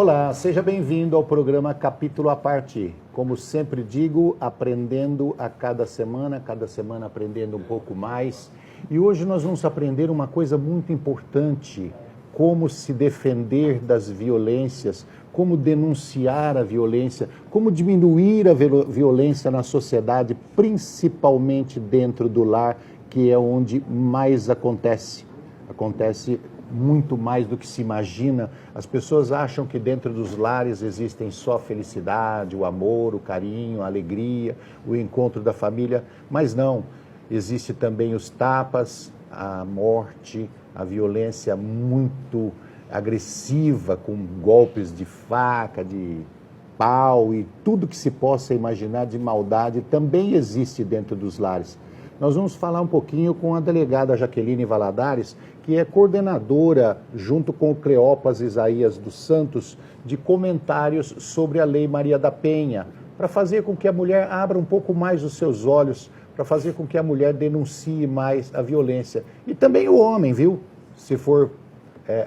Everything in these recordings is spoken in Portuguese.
Olá, seja bem-vindo ao programa Capítulo à Parte. Como sempre digo, aprendendo a cada semana aprendendo um pouco mais. E hoje nós vamos aprender uma coisa muito importante, como se defender das violências, como denunciar a violência, como diminuir a violência na sociedade, principalmente dentro do lar, que é onde mais acontece. Acontece muito mais do que se imagina. As pessoas acham que dentro dos lares existem só felicidade, o amor, o carinho, a alegria, o encontro da família, mas não. Existe também os tapas, a morte, a violência muito agressiva, com golpes de faca, de pau e tudo que se possa imaginar de maldade também existe dentro dos lares. Nós vamos falar um pouquinho com a delegada Jaqueline Valadares, que é coordenadora, junto com o Cleopas Isaías dos Santos, de comentários sobre a Lei Maria da Penha, para fazer com que a mulher abra um pouco mais os seus olhos, para fazer com que a mulher denuncie mais a violência. E também o homem, viu? Se for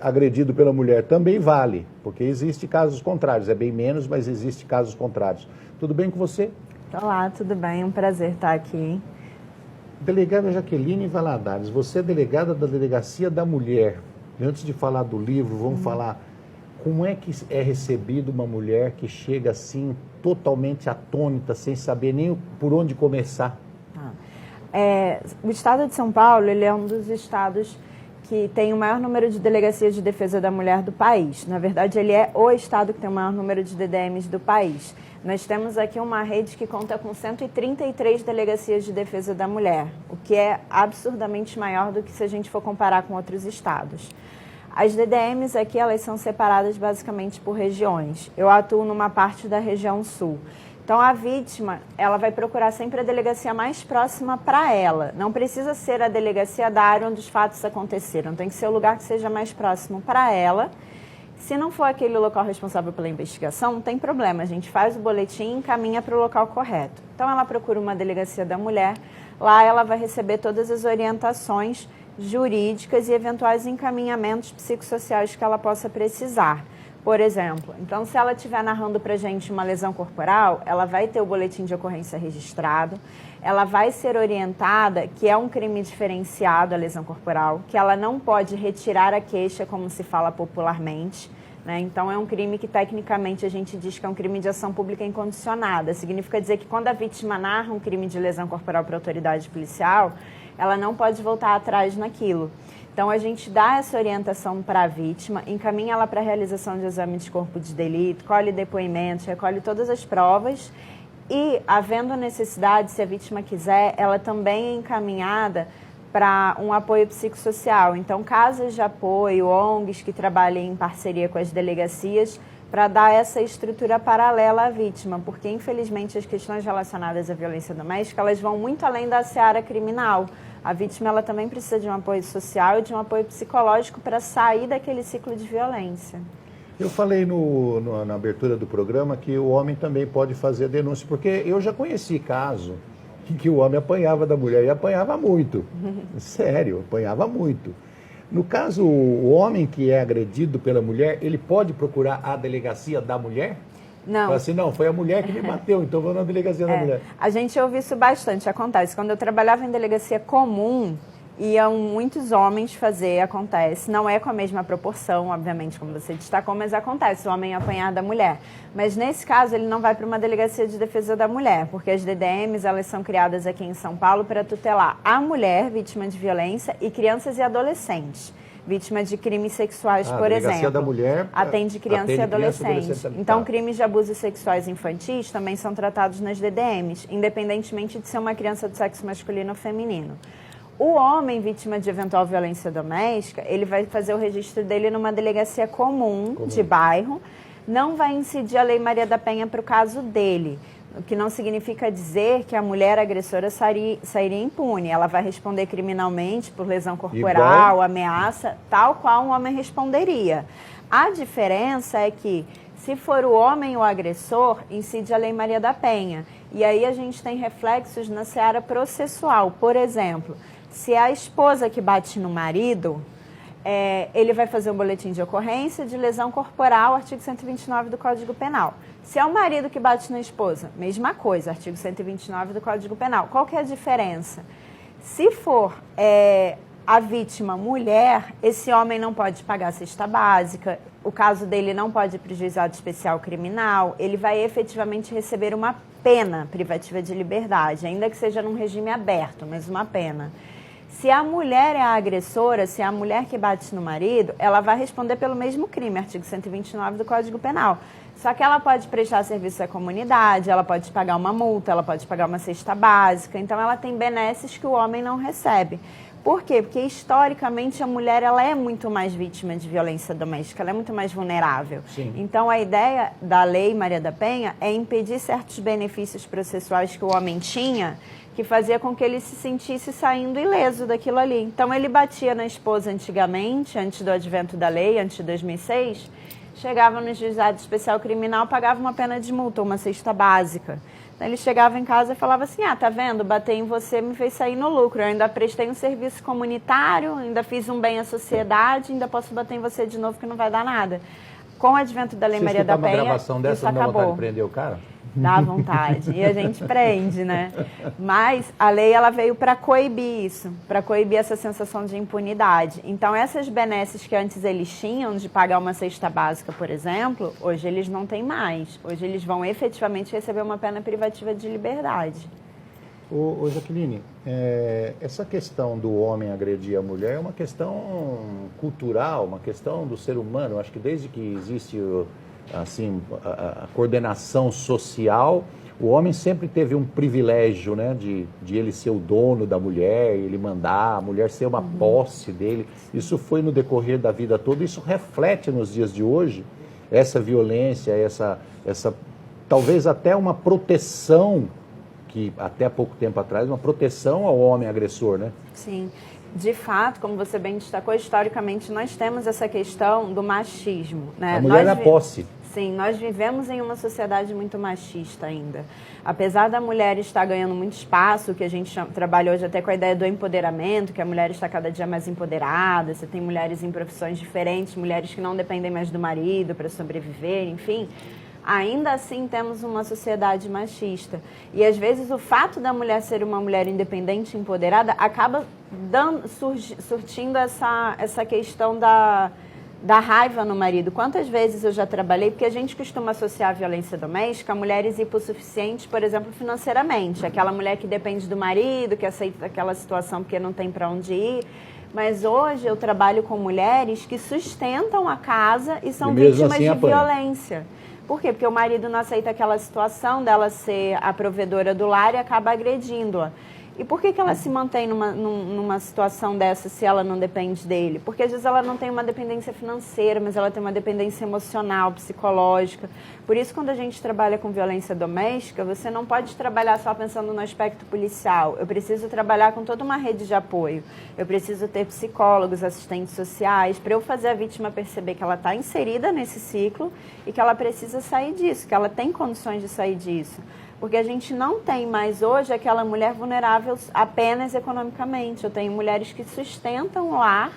agredido pela mulher, também vale, porque existe casos contrários, é bem menos, mas existe casos contrários. Tudo bem com você? Olá, tudo bem? É um prazer estar aqui. Delegada Jaqueline Valadares, você é delegada da Delegacia da Mulher. E antes de falar do livro, vamos falar como é que é recebida uma mulher que chega assim, totalmente atônita, sem saber nem por onde começar. O estado de São Paulo, ele é um dos estados que tem o maior número de delegacias de defesa da mulher do país. Na verdade, ele é o estado que tem o maior número de DDMs do país. Nós temos aqui uma rede que conta com 133 delegacias de defesa da mulher, o que é absurdamente maior do que se a gente for comparar com outros estados. As DDMs aqui, elas são separadas basicamente por regiões. Eu atuo numa parte da região sul. Então, a vítima, ela vai procurar sempre a delegacia mais próxima para ela. Não precisa ser a delegacia da área onde os fatos aconteceram. Tem que ser o lugar que seja mais próximo para ela. Se não for aquele local responsável pela investigação, não tem problema. A gente faz o boletim e encaminha para o local correto. Então, ela procura uma delegacia da mulher. Lá, ela vai receber todas as orientações jurídicas e eventuais encaminhamentos psicossociais que ela possa precisar. Por exemplo, então se ela estiver narrando para a gente uma lesão corporal, ela vai ter o boletim de ocorrência registrado, ela vai ser orientada que é um crime diferenciado a lesão corporal, que ela não pode retirar a queixa, como se fala popularmente, né? Então é um crime que tecnicamente a gente diz que é um crime de ação pública incondicionada. Significa dizer que quando a vítima narra um crime de lesão corporal para a autoridade policial, ela não pode voltar atrás naquilo. Então, a gente dá essa orientação para a vítima, encaminha ela para a realização de exame de corpo de delito, colhe depoimentos, recolhe todas as provas e, havendo necessidade, se a vítima quiser, ela também é encaminhada para um apoio psicossocial. Então, casas de apoio, ONGs que trabalhem em parceria com as delegacias para dar essa estrutura paralela à vítima, porque, infelizmente, as questões relacionadas à violência doméstica, elas vão muito além da seara criminal. A vítima ela também precisa de um apoio social e de um apoio psicológico para sair daquele ciclo de violência. Eu falei na abertura do programa que o homem também pode fazer a denúncia, porque eu já conheci caso em que o homem apanhava da mulher e apanhava muito. Sério, apanhava muito. No caso, o homem que é agredido pela mulher, ele pode procurar a delegacia da mulher? Não. Fala assim, não, foi a mulher que me bateu, então vou na delegacia da mulher. A gente ouve isso bastante, acontece. Quando eu trabalhava em delegacia comum, iam muitos homens fazer, acontece. Não é com a mesma proporção, obviamente, como você destacou, mas acontece, o homem apanhar da mulher. Mas nesse caso, ele não vai para uma delegacia de defesa da mulher, porque as DDMs, elas são criadas aqui em São Paulo para tutelar a mulher vítima de violência e crianças e adolescentes. Vítima de crimes sexuais, por exemplo. Da mulher atende criança e adolescente. Então, crimes de abusos sexuais infantis também são tratados nas DDMs, independentemente de ser uma criança do sexo masculino ou feminino. O homem vítima de eventual violência doméstica, ele vai fazer o registro dele numa delegacia comum. De bairro, não vai incidir a Lei Maria da Penha para o caso dele. O que não significa dizer que a mulher agressora sairia impune. Ela vai responder criminalmente por lesão corporal, ameaça, tal qual um homem responderia. A diferença é que, se for o homem o agressor, incide a Lei Maria da Penha. E aí a gente tem reflexos na seara processual. Por exemplo, se é a esposa que bate no marido, ele vai fazer um boletim de ocorrência de lesão corporal, artigo 129 do Código Penal. Se é o marido que bate na esposa, mesma coisa, artigo 129 do Código Penal. Qual que é a diferença? Se for a vítima mulher, esse homem não pode pagar a cesta básica, o caso dele não pode ir para o juizado especial criminal, ele vai efetivamente receber uma pena privativa de liberdade, ainda que seja num regime aberto, mas uma pena. Se a mulher é a agressora, se é a mulher que bate no marido, ela vai responder pelo mesmo crime, artigo 129 do Código Penal. Só que ela pode prestar serviço à comunidade, ela pode pagar uma multa, ela pode pagar uma cesta básica, então ela tem benesses que o homem não recebe. Por quê? Porque historicamente a mulher ela é muito mais vítima de violência doméstica, ela é muito mais vulnerável. Sim. Então a ideia da Lei Maria da Penha é impedir certos benefícios processuais que o homem tinha, que fazia com que ele se sentisse saindo ileso daquilo ali. Então ele batia na esposa antigamente, antes do advento da lei, antes de 2006, chegava no juizado especial criminal, pagava uma pena de multa, uma cesta básica. Então, ele chegava em casa e falava assim, tá vendo, bater em você me fez sair no lucro, eu ainda prestei um serviço comunitário, ainda fiz um bem à sociedade, ainda posso bater em você de novo que não vai dar nada. Com o advento da Lei Maria da Penha, uma gravação dessa, não dá vontade de prender o cara? Dá vontade, e a gente prende, né? Mas a lei ela veio para coibir isso, para coibir essa sensação de impunidade. Então, essas benesses que antes eles tinham de pagar uma cesta básica, por exemplo, hoje eles não têm mais. Hoje eles vão efetivamente receber uma pena privativa de liberdade. Ô Jaqueline, essa questão do homem agredir a mulher é uma questão cultural, uma questão do ser humano. Eu acho que desde que existe assim, a coordenação social, o homem sempre teve um privilégio, né, de ele ser o dono da mulher, ele mandar, a mulher ser uma posse dele. Isso foi no decorrer da vida toda, isso reflete nos dias de hoje, essa violência, essa talvez até uma proteção, que até pouco tempo atrás, uma proteção ao homem agressor, né? Sim. De fato, como você bem destacou, historicamente nós temos essa questão do machismo, né? A mulher na posse. Sim, nós vivemos em uma sociedade muito machista ainda. Apesar da mulher estar ganhando muito espaço, que a gente trabalha hoje até com a ideia do empoderamento, que a mulher está cada dia mais empoderada, você tem mulheres em profissões diferentes, mulheres que não dependem mais do marido para sobreviver, enfim, ainda assim temos uma sociedade machista. E às vezes o fato da mulher ser uma mulher independente e empoderada acaba surtindo essa questão da raiva no marido. Quantas vezes eu já trabalhei, porque a gente costuma associar a violência doméstica a mulheres hipossuficientes, por exemplo, financeiramente. Aquela mulher que depende do marido, que aceita aquela situação porque não tem para onde ir. Mas hoje eu trabalho com mulheres que sustentam a casa e são vítimas assim de violência. Por quê? Porque o marido não aceita aquela situação dela ser a provedora do lar e acaba agredindo-a. E por que ela se mantém numa situação dessa se ela não depende dele? Porque às vezes ela não tem uma dependência financeira, mas ela tem uma dependência emocional, psicológica. Por isso, quando a gente trabalha com violência doméstica, você não pode trabalhar só pensando no aspecto policial. Eu preciso trabalhar com toda uma rede de apoio. Eu preciso ter psicólogos, assistentes sociais, para eu fazer a vítima perceber que ela está inserida nesse ciclo e que ela precisa sair disso, que ela tem condições de sair disso. Porque a gente não tem mais hoje aquela mulher vulnerável apenas economicamente. Eu tenho mulheres que sustentam o lar,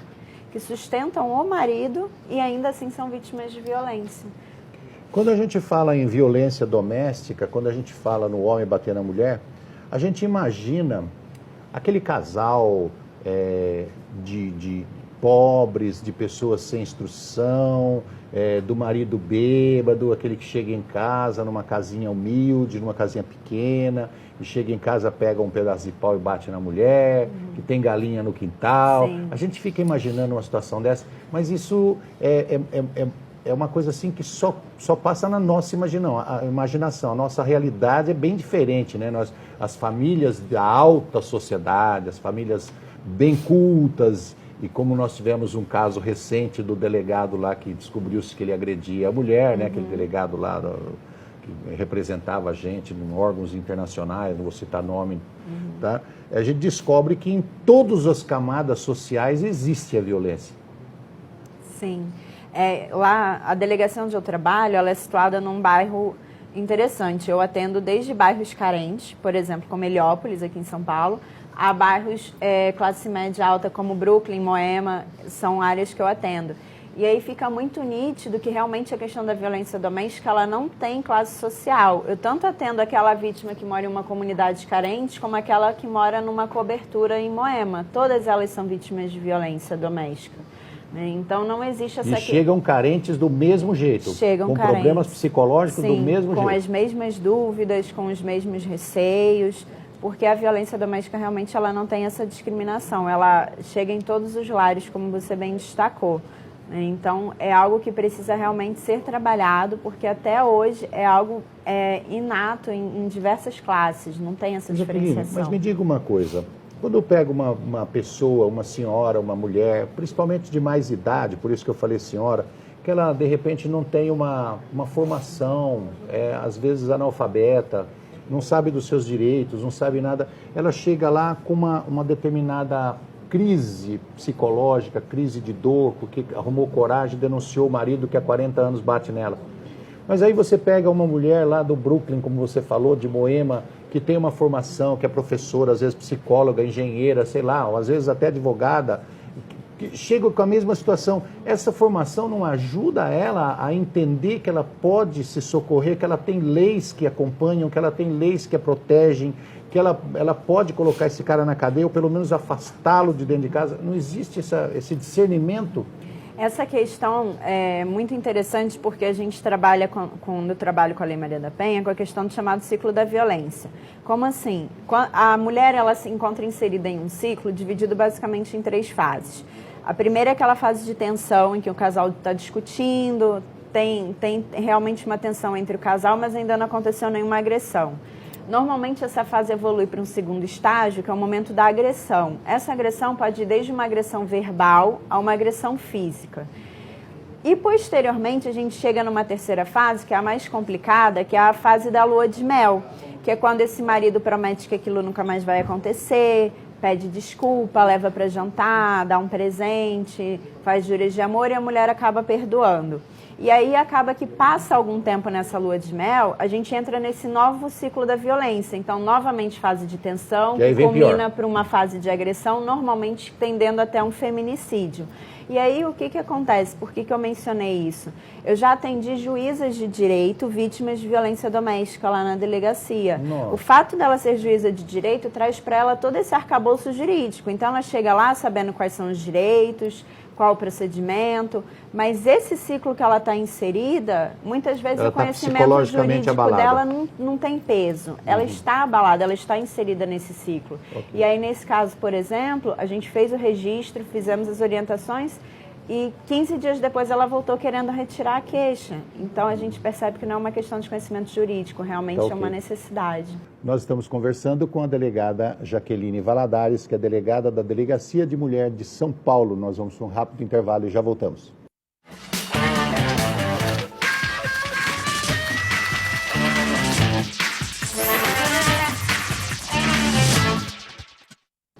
que sustentam o marido e ainda assim são vítimas de violência. Quando a gente fala em violência doméstica, quando a gente fala no homem bater na mulher, a gente imagina aquele casal de pobres, de pessoas sem instrução, do marido bêbado, aquele que chega em casa numa casinha humilde, numa casinha pequena, e chega em casa, pega um pedaço de pau e bate na mulher, que tem galinha no quintal. Sim. A gente fica imaginando uma situação dessa, mas isso é uma coisa assim que só passa na nossa imaginação. A nossa realidade é bem diferente, né? As famílias da alta sociedade, as famílias bem cultas, e como nós tivemos um caso recente do delegado lá que descobriu-se que ele agredia a mulher, né? Aquele delegado lá que representava a gente em órgãos internacionais, não vou citar nome, tá? A gente descobre que em todas as camadas sociais existe a violência. Sim. Lá, a delegacia onde eu trabalho, ela é situada num bairro interessante. Eu atendo desde bairros carentes, por exemplo, como Heliópolis, aqui em São Paulo, a bairros classe média alta, como Brooklyn, Moema, são áreas que eu atendo. E aí fica muito nítido que realmente a questão da violência doméstica, ela não tem classe social. Eu tanto atendo aquela vítima que mora em uma comunidade carente, como aquela que mora numa cobertura em Moema. Todas elas são vítimas de violência doméstica. Então não existe essa... E chegam carentes do mesmo jeito, chegam com carentes. Problemas psicológicos do mesmo jeito. Com as mesmas dúvidas, com os mesmos receios, porque a violência doméstica realmente ela não tem essa discriminação, ela chega em todos os lares, como você bem destacou. Então é algo que precisa realmente ser trabalhado, porque até hoje é algo inato em diversas classes, não tem essa diferenciação. Mas me diga uma coisa, quando eu pego uma pessoa, uma senhora, uma mulher, principalmente de mais idade, por isso que eu falei senhora, que ela de repente não tem uma formação, às vezes analfabeta, não sabe dos seus direitos, não sabe nada, ela chega lá com uma determinada crise psicológica, crise de dor, porque arrumou coragem, denunciou o marido que há 40 anos bate nela. Mas aí você pega uma mulher lá do Brooklyn, como você falou, de Moema, que tem uma formação, que é professora, às vezes psicóloga, engenheira, sei lá, ou às vezes até advogada, que chega com a mesma situação. Essa formação não ajuda ela a entender que ela pode se socorrer, que ela tem leis que acompanham, que ela tem leis que a protegem, que ela pode colocar esse cara na cadeia ou pelo menos afastá-lo de dentro de casa. Não existe esse discernimento. Essa questão é muito interessante porque a gente trabalha no trabalho com a Lei Maria da Penha com a questão do chamado ciclo da violência. Como assim? A mulher ela se encontra inserida em um ciclo dividido basicamente em 3 fases. A primeira é aquela fase de tensão em que o casal está discutindo, tem realmente uma tensão entre o casal, mas ainda não aconteceu nenhuma agressão. Normalmente essa fase evolui para um segundo estágio, que é o momento da agressão. Essa agressão pode ir desde uma agressão verbal a uma agressão física. E posteriormente a gente chega numa terceira fase, que é a mais complicada, que é a fase da lua de mel, que é quando esse marido promete que aquilo nunca mais vai acontecer, pede desculpa, leva para jantar, dá um presente, faz juras de amor e a mulher acaba perdoando. E aí acaba que passa algum tempo nessa lua de mel, a gente entra nesse novo ciclo da violência. Então, novamente, fase de tensão, que culmina para uma fase de agressão, normalmente tendendo até um feminicídio. E aí, o que acontece? Por que eu mencionei isso? Eu já atendi juízas de direito vítimas de violência doméstica lá na delegacia. Nossa. O fato dela ser juíza de direito traz para ela todo esse arcabouço jurídico. Então, ela chega lá sabendo quais são os direitos, qual o procedimento, mas esse ciclo que ela está inserida, muitas vezes ela o conhecimento jurídico abalada. Dela não tem peso. Ela está abalada, ela está inserida nesse ciclo. Okay. E aí, nesse caso, por exemplo, a gente fez o registro, fizemos as orientações e 15 dias depois ela voltou querendo retirar a queixa. Então, a gente percebe que não é uma questão de conhecimento jurídico, realmente é uma necessidade. Nós estamos conversando com a delegada Jaqueline Valadares, que é delegada da Delegacia de Mulher de São Paulo. Nós vamos para um rápido intervalo e já voltamos.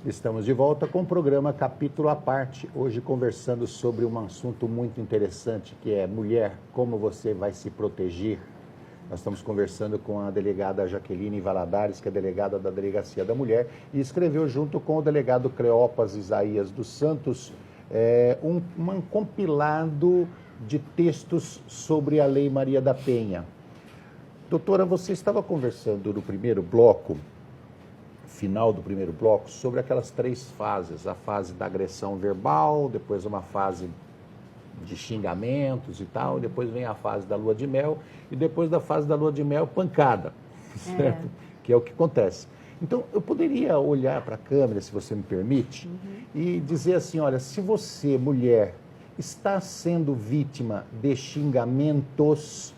Estamos de volta com o programa Capítulo à Parte, hoje conversando sobre um assunto muito interessante, que é mulher, como você vai se proteger. Nós estamos conversando com a delegada Jaqueline Valadares, que é delegada da Delegacia da Mulher, e escreveu junto com o delegado Cleopas Isaías dos Santos um compilado de textos sobre a Lei Maria da Penha. Doutora, você estava conversando no primeiro bloco, final do primeiro bloco, sobre aquelas 3 fases, a fase da agressão verbal, depois uma fase de xingamentos e tal, depois vem a fase da lua de mel, e depois da fase da lua de mel, pancada, certo? Que é o que acontece. Então, eu poderia olhar para a câmera, se você me permite, e dizer assim, olha, se você, mulher, está sendo vítima de xingamentos,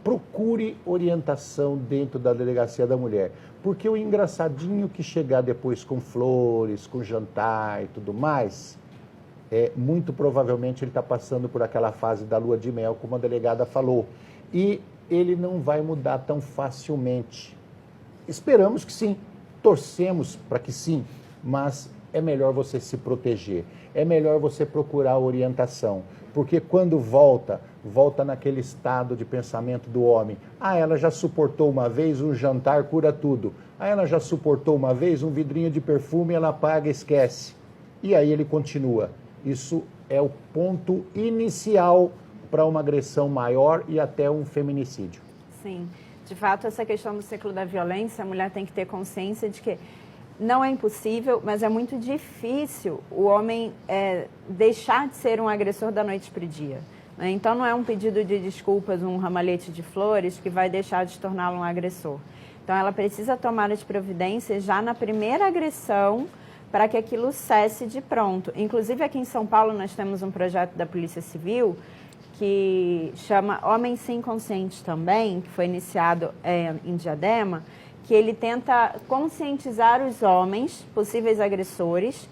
procure orientação dentro da Delegacia da Mulher, porque o engraçadinho que chegar depois com flores, com jantar e tudo mais, muito provavelmente ele está passando por aquela fase da lua de mel, como a delegada falou, e ele não vai mudar tão facilmente. Esperamos que sim, torcemos para que sim, mas é melhor você se proteger, é melhor você procurar orientação, porque quando volta naquele estado de pensamento do homem. Ah, ela já suportou uma vez, um jantar cura tudo. Ah, ela já suportou uma vez, um vidrinho de perfume, ela apaga e esquece. E aí ele continua. Isso é o ponto inicial para uma agressão maior e até um feminicídio. Sim, de fato, essa questão do ciclo da violência, a mulher tem que ter consciência de que não é impossível, mas é muito difícil o homem deixar de ser um agressor da noite para o dia. Né? Então, não é um pedido de desculpas, um ramalhete de flores que vai deixar de torná-lo um agressor. Então, ela precisa tomar as providências já na primeira agressão para que aquilo cesse de pronto. Inclusive, aqui em São Paulo, nós temos um projeto da Polícia Civil que chama Homens Sim Conscientes Também, que foi iniciado em Diadema, que ele tenta conscientizar os homens, possíveis agressores,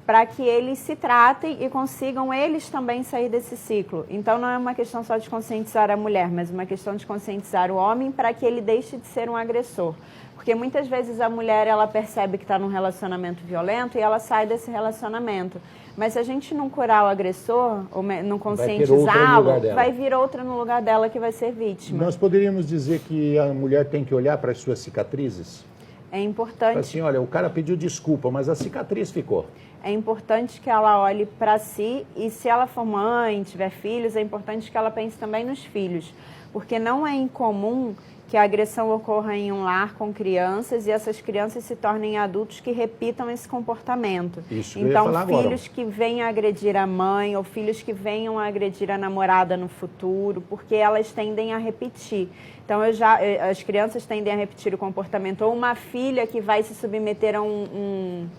para que eles se tratem e consigam eles também sair desse ciclo. Então, não é uma questão só de conscientizar a mulher, mas uma questão de conscientizar o homem para que ele deixe de ser um agressor. Porque muitas vezes a mulher, ela percebe que está num relacionamento violento e ela sai desse relacionamento. Mas se a gente não curar o agressor, ou não conscientizá-lo, vai vir outra no lugar dela que vai ser vítima. Nós poderíamos dizer que a mulher tem que olhar para as suas cicatrizes? É importante. Assim, olha, o cara pediu desculpa, mas a cicatriz ficou. É importante que ela olhe para si e se ela for mãe, tiver filhos, é importante que ela pense também nos filhos. Porque não é incomum que a agressão ocorra em um lar com crianças e essas crianças se tornem adultos que repitam esse comportamento. Isso então, eu ia falar filhos agora. Que venham agredir a mãe ou filhos que venham agredir a namorada no futuro, porque elas tendem a repetir. Então, as crianças tendem a repetir o comportamento. Ou uma filha que vai se submeter a um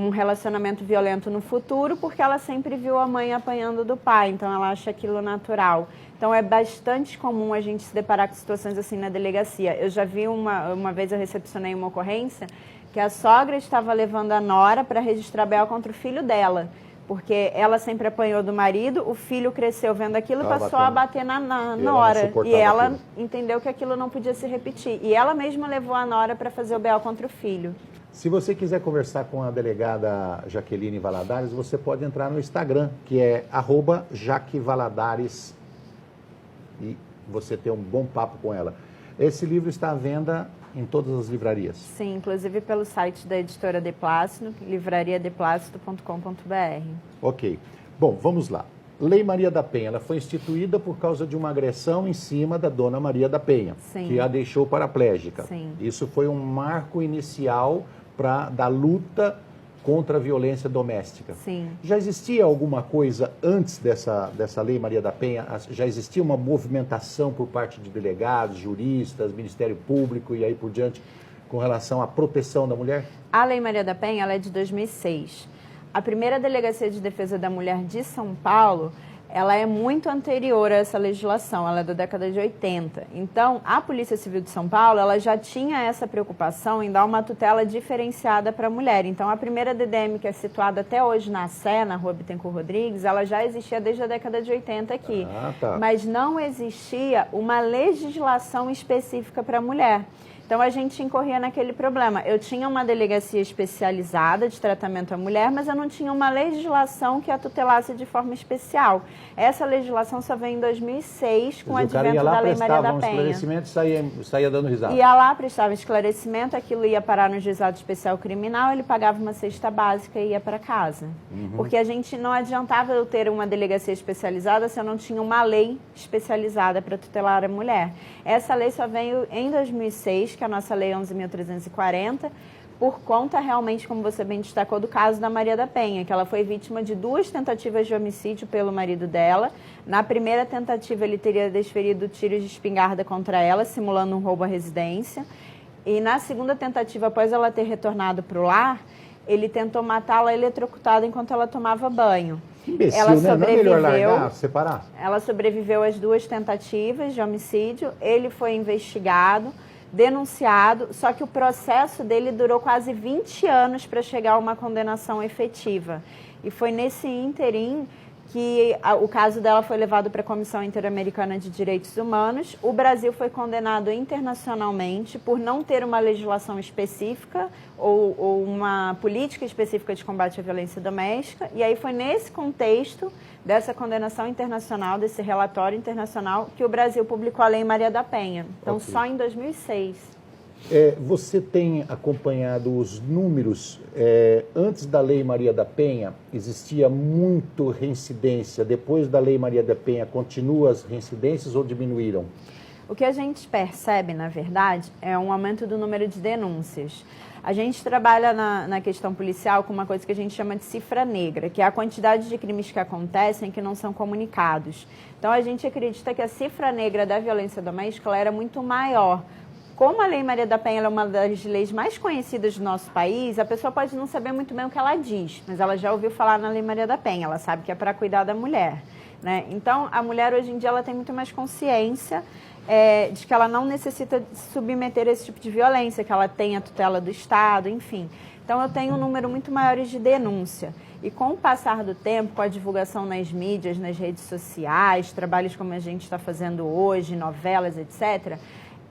relacionamento violento no futuro, porque ela sempre viu a mãe apanhando do pai, então ela acha aquilo natural. Então é bastante comum a gente se deparar com situações assim na delegacia. Eu já vi uma vez eu recepcionei uma ocorrência que a sogra estava levando a nora para registrar BO contra o filho dela, porque ela sempre apanhou do marido, o filho cresceu vendo aquilo e passou a bater na nora. E ela entendeu que aquilo não podia se repetir. E ela mesma levou a nora para fazer o BO contra o filho. Se você quiser conversar com a delegada Jaqueline Valadares, você pode entrar no Instagram, que é @JaqueValadares, e você ter um bom papo com ela. Esse livro está à venda em todas as livrarias. Sim, inclusive pelo site da editora De Plácido, livrariadeplácido.com.br. Ok. Bom, vamos lá. Lei Maria da Penha, ela foi instituída por causa de uma agressão em cima da dona Maria da Penha, Sim. que a deixou paraplégica. Sim. Isso foi um marco inicial da luta contra a violência doméstica. Sim. Já existia alguma coisa antes dessa Lei Maria da Penha? Já existia uma movimentação por parte de delegados, juristas, Ministério Público e aí por diante com relação à proteção da mulher? A Lei Maria da Penha ela é de 2006. A primeira Delegacia de Defesa da Mulher de São Paulo, ela é muito anterior a essa legislação, ela é da década de 80. Então, a Polícia Civil de São Paulo, ela já tinha essa preocupação em dar uma tutela diferenciada para a mulher. Então, a primeira DDM, que é situada até hoje na Sé, na Rua Bittencourt Rodrigues, ela já existia desde a década de 80 aqui. Tá. Mas não existia uma legislação específica para a mulher. Então, a gente incorria naquele problema. Eu tinha uma delegacia especializada de tratamento à mulher, mas eu não tinha uma legislação que a tutelasse de forma especial. Essa legislação só veio em 2006, com o advento da Lei Maria da Penha. Esclarecimento e saía dando risada. Ia lá, prestava esclarecimento, aquilo ia parar no juizado especial criminal, ele pagava uma cesta básica e ia para casa. Porque a gente não adiantava eu ter uma delegacia especializada se eu não tinha uma lei especializada para tutelar a mulher. Essa lei só veio em 2006, que é a nossa Lei 11.340, por conta realmente, como você bem destacou, do caso da Maria da Penha, que ela foi vítima de 2 tentativas de homicídio pelo marido dela. Na primeira tentativa, ele teria desferido tiros de espingarda contra ela, simulando um roubo à residência. E na segunda tentativa, após ela ter retornado para o lar, ele tentou matá-la eletrocutada enquanto ela tomava banho. Imbecil, ela né? sobreviveu, não é melhor largar, separar? Ela sobreviveu às 2 tentativas de homicídio, ele foi investigado, denunciado, só que o processo dele durou quase 20 anos para chegar a uma condenação efetiva. E foi nesse ínterim que o caso dela foi levado para a Comissão Interamericana de Direitos Humanos. O Brasil foi condenado internacionalmente por não ter uma legislação específica ou uma política específica de combate à violência doméstica. E aí foi nesse contexto dessa condenação internacional, desse relatório internacional, que o Brasil publicou a Lei Maria da Penha. Então, só em 2006. Você tem acompanhado os números? Antes da Lei Maria da Penha, existia muito reincidência. Depois da Lei Maria da Penha, continuam as reincidências ou diminuíram? O que a gente percebe, na verdade, é um aumento do número de denúncias. A gente trabalha na questão policial com uma coisa que a gente chama de cifra negra, que é a quantidade de crimes que acontecem que não são comunicados. Então, a gente acredita que a cifra negra da violência doméstica ela era muito maior. Como a Lei Maria da Penha é uma das leis mais conhecidas do nosso país, a pessoa pode não saber muito bem o que ela diz, mas ela já ouviu falar na Lei Maria da Penha, ela sabe que é para cuidar da mulher, né? Então, a mulher hoje em dia ela tem muito mais consciência de que ela não necessita se submeter a esse tipo de violência, que ela tem a tutela do Estado, enfim. Então, eu tenho um número muito maior de denúncia. E com o passar do tempo, com a divulgação nas mídias, nas redes sociais, trabalhos como a gente está fazendo hoje, novelas, etc.,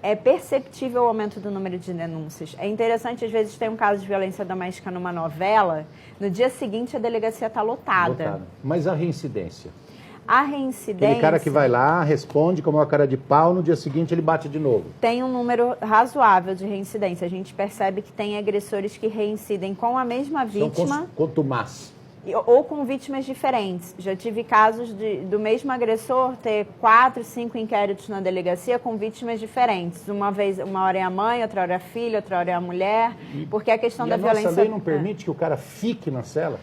é perceptível o aumento do número de denúncias. É interessante, às vezes, tem um caso de violência doméstica numa novela, no dia seguinte a delegacia está lotada. Mas a reincidência? A reincidência... Aquele cara que vai lá, responde com uma cara de pau, no dia seguinte ele bate de novo. Tem um número razoável de reincidência. A gente percebe que tem agressores que reincidem com a mesma vítima... São contumaz. Ou com vítimas diferentes. Já tive casos do mesmo agressor ter 4, 5 inquéritos na delegacia com vítimas diferentes. Uma hora é a mãe, outra hora é a filha, outra hora é a mulher, porque a questão da violência... a nossa lei não permite que o cara fique na cela?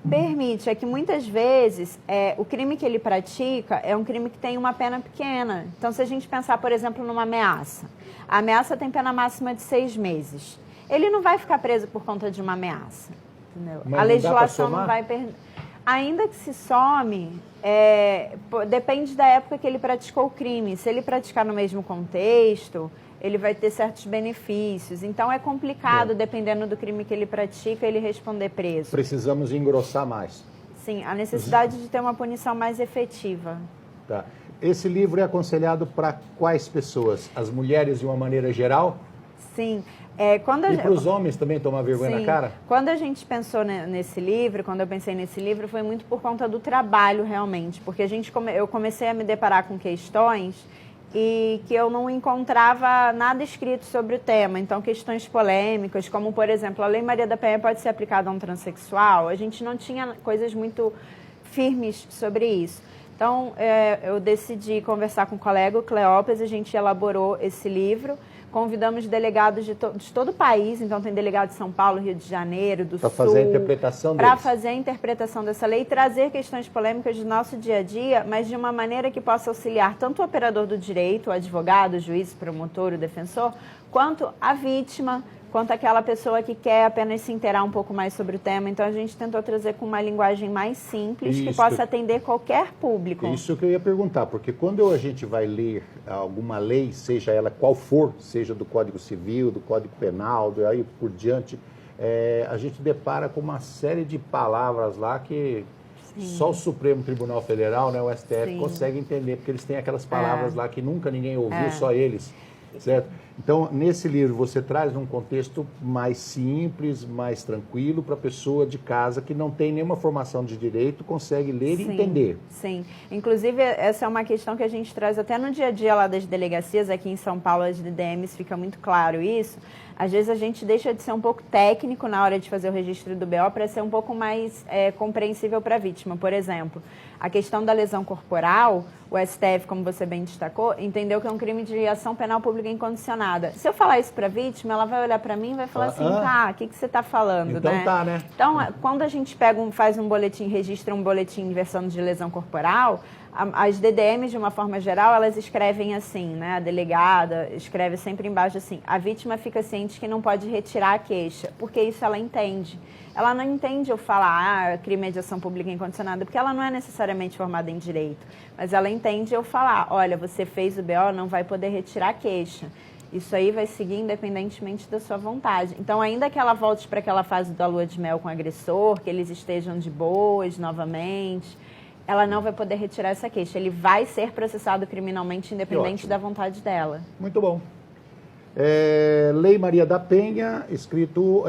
Permite, é que muitas vezes o crime que ele pratica é um crime que tem uma pena pequena. Então, se a gente pensar, por exemplo, numa ameaça, a ameaça tem pena máxima de 6 meses. Ele não vai ficar preso por conta de uma ameaça. Mas a legislação não vai permitir. Ainda que se some, depende da época que ele praticou o crime. Se ele praticar no mesmo contexto, ele vai ter certos benefícios. Então é complicado, dependendo do crime que ele pratica, ele responder preso. Precisamos engrossar mais. Sim, a necessidade de ter uma punição mais efetiva. Tá. Esse livro é aconselhado para quais pessoas? As mulheres de uma maneira geral? Sim. E para os homens também tomar vergonha na cara? Quando a gente pensou nesse livro, quando eu pensei nesse livro, foi muito por conta do trabalho, realmente. Porque eu comecei a me deparar com questões e que eu não encontrava nada escrito sobre o tema. Então, questões polêmicas, como, por exemplo, a Lei Maria da Penha pode ser aplicada a um transexual. A gente não tinha coisas muito firmes sobre isso. Então, eu decidi conversar com o colega, o Cleópes, a gente elaborou esse livro. Convidamos delegados de todo o país, então tem delegado de São Paulo, Rio de Janeiro, do Sul. Para fazer a interpretação deles. Para fazer a interpretação dessa lei e trazer questões polêmicas do nosso dia a dia, mas de uma maneira que possa auxiliar tanto o operador do direito, o advogado, o juiz, o promotor, o defensor, quanto a vítima, quanto aquela pessoa que quer apenas se inteirar um pouco mais sobre o tema. Então, a gente tentou trazer com uma linguagem mais simples, que possa atender qualquer público. Isso que eu ia perguntar, porque quando a gente vai ler alguma lei, seja ela qual for, seja do Código Civil, do Código Penal, daí por diante, a gente depara com uma série de palavras lá que só o Supremo Tribunal Federal, né, o STF, consegue entender, porque eles têm aquelas palavras lá que nunca ninguém ouviu, só eles. Certo? Então, nesse livro, você traz um contexto mais simples, mais tranquilo, para a pessoa de casa que não tem nenhuma formação de direito, consegue ler e entender. Sim. Inclusive, essa é uma questão que a gente traz até no dia a dia lá das delegacias, aqui em São Paulo, as DDMs, fica muito claro isso. Às vezes a gente deixa de ser um pouco técnico na hora de fazer o registro do BO para ser um pouco mais compreensível para a vítima. Por exemplo, a questão da lesão corporal, o STF, como você bem destacou, entendeu que é um crime de ação penal pública incondicionada. Se eu falar isso para a vítima, ela vai olhar para mim e vai falar assim, tá, o que você está falando, então, né? Tá, né? Então, quando a gente faz um boletim, registra um boletim versando de lesão corporal, as DDMs, de uma forma geral, elas escrevem assim, né? A delegada escreve sempre embaixo assim, a vítima fica ciente que não pode retirar a queixa, porque isso ela entende. Ela não entende eu falar, crime de ação pública incondicionada, porque ela não é necessariamente formada em direito, mas ela entende eu falar, olha, você fez o BO, não vai poder retirar a queixa. Isso aí vai seguir independentemente da sua vontade. Então, ainda que ela volte para aquela fase da lua de mel com o agressor, que eles estejam de boas novamente, ela não vai poder retirar essa queixa. Ele vai ser processado criminalmente, independente ótimo. da vontade dela. Muito bom. Lei Maria da Penha, escrito,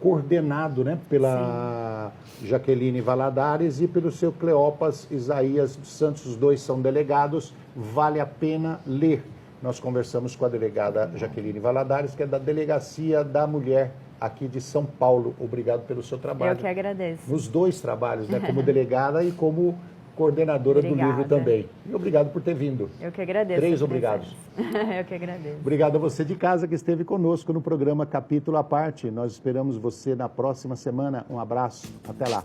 coordenado, né, pela Jaqueline Valadares e pelo seu Cleopas Isaías dos Santos. Os dois são delegados, vale a pena ler. Nós conversamos com a delegada Jaqueline Valadares, que é da Delegacia da Mulher aqui de São Paulo. Obrigado pelo seu trabalho. Eu que agradeço. Nos dois trabalhos, né, como delegada e como coordenadora do livro também. E obrigado por ter vindo. Eu que agradeço. 3 obrigados. Eu que agradeço. Obrigado a você de casa que esteve conosco no programa Capítulo à Parte. Nós esperamos você na próxima semana. Um abraço. Até lá.